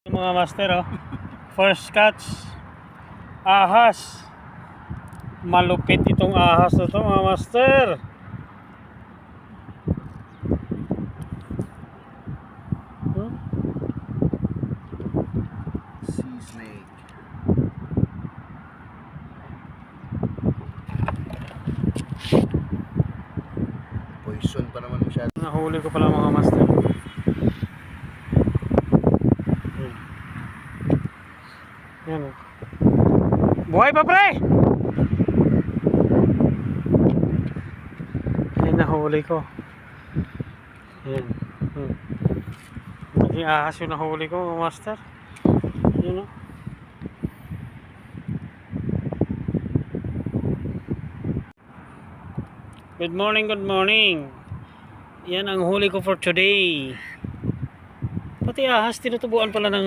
Mga master, oh. First catch. Ahas. Malupit itong ahas na to, mga master. Sea snake. Poison pa naman masyado. Nahuli ko pala, mga master. Yan, oh. Buhay pa, pre! Yan, nahuli ko. Yan. Naging ahas yung nahuli ko, mga master. Yan, oh. Good morning, good morning. Yan ang huli ko for today. Pati ahas, tinutubuan pala ng